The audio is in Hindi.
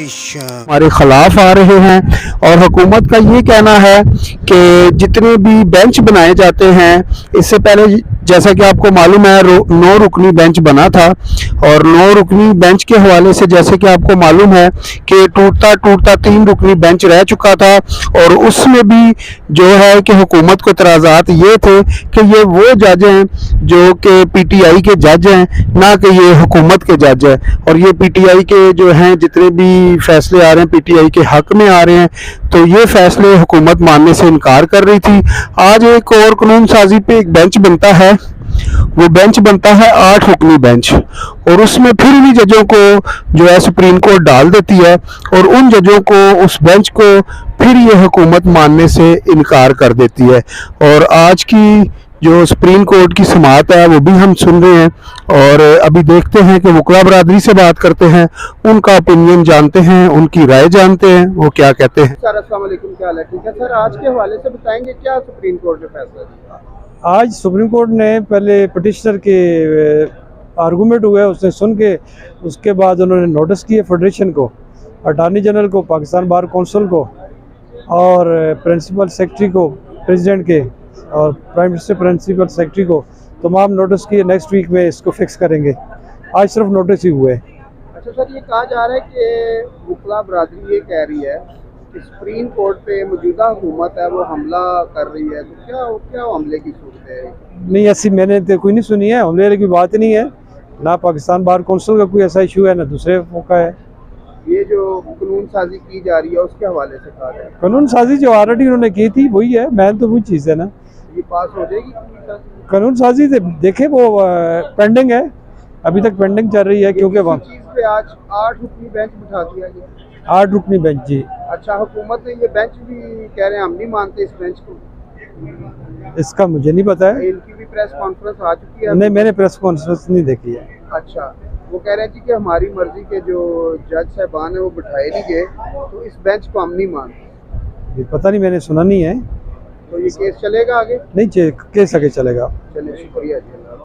हमारे खिलाफ आ रहे हैं। और हुकूमत का ये कहना है कि जितने भी बेंच बनाए जाते हैं, इससे पहले जैसा कि आपको मालूम है 9 रुकनी बेंच बना था, और 9 रुकनी बेंच के हवाले से जैसे कि आपको मालूम है कि टूटता टूटता 3 रुकनी बेंच रह चुका था। और उसमें भी जो है कि हुकूमत को एतराज़ात ये थे कि ये वो जज हैं जो कि पीटीआई के जज हैं, ना कि ये हुकूमत के जज हैं। और ये पीटीआई के जो हैं जितने भी फैसले आ रहे हैं पीटीआई के हक में आ रहे हैं, तो ये फैसले हुकूमत मानने से इनकार कर रही थी। आज एक और कानून साजी पे एक बेंच बनता है, वो बेंच बनता है 8 रुकनी बेंच, और उसमें फिर भी जजों को जो है सुप्रीम कोर्ट डाल देती है, और उन जजों को उस बेंच को फिर ये हुकूमत मानने से इनकार कर देती है। और आज की जो सुप्रीम कोर्ट की समाअत है वो भी हम सुन रहे हैं, और अभी देखते हैं कि वकला बरादरी से बात करते हैं, उनका ओपिनियन जानते हैं, उनकी राय जानते हैं, वो क्या कहते हैं। सर अस्सलाम वालेकुम, क्या हाल है? ठीक है सर, आज के हवाले से बताएंगे क्या सुप्रीम कोर्ट ने फैसला दिया? आज सुप्रीम कोर्ट ने पहले पिटिशनर के आर्गूमेंट हुए, उसने सुन के उसके बाद उन्होंने नोटिस किए फेडरेशन को, अटॉर्नी जनरल को, पाकिस्तान बार कौंसिल को, और प्रिंसिपल सेक्रेटरी को, प्रेसिडेंट के, और प्राइम मिनिस्टर प्रिंसिपल सेक्रेटरी को तमाम नोटिस किए। नेक्स्ट वीक में इसको फिक्स करेंगे। आज सिर्फ नोटिस ही हुए। अच्छा सर, ये कहा जा रहा है कि वकला बरादरी ये कह रही है कि सुप्रीम कोर्ट पे मौजूदा हुकूमत है वो हमला कर रही है, तो क्या हमले की सूरत है? नहीं, ऐसी मैंने तो कोई नहीं सुनी है, हमले की बात नहीं है। ना पाकिस्तान बार कौंसिल का कोई ऐसा इशू है, ना दूसरे का है। ये जो कानून साजी की जा रही है उसके हवाले से कहा जाए, कानून साजी जो ऑलरेडी उन्होंने की थी वही है, मैन तो वही चीज़ है ना। ये पास हो जाएगी कानून साजी से देखे वो पेंडिंग है, अभी तक पेंडिंग चल रही है, क्योंकि वहाँ चीज पे आज 8 रुकनी बेंच बिठा दिया गया। 8 रुकनी बेंच जी। अच्छा, हुकूमत ने ये बेंच भी कह रहे हैं हम नहीं मानते इस बेंच को। इसका मुझे नहीं पता है। इनकी भी प्रेस कॉन्फ्रेंस आ चुकी है? नहीं, मैंने प्रेस कॉन्फ्रेंस नहीं देखी है। अच्छा, वो कह रहे हैं कि हमारी मर्जी के जो जज साहबान है वो बिठाए नहीं गए, तो इस बेंच को हम नहीं मानते। ये पता नहीं, मैंने सुना नहीं है। तो ये केस चलेगा आगे? नहीं, केस आगे चलेगा। चलिए, शुक्रिया जी।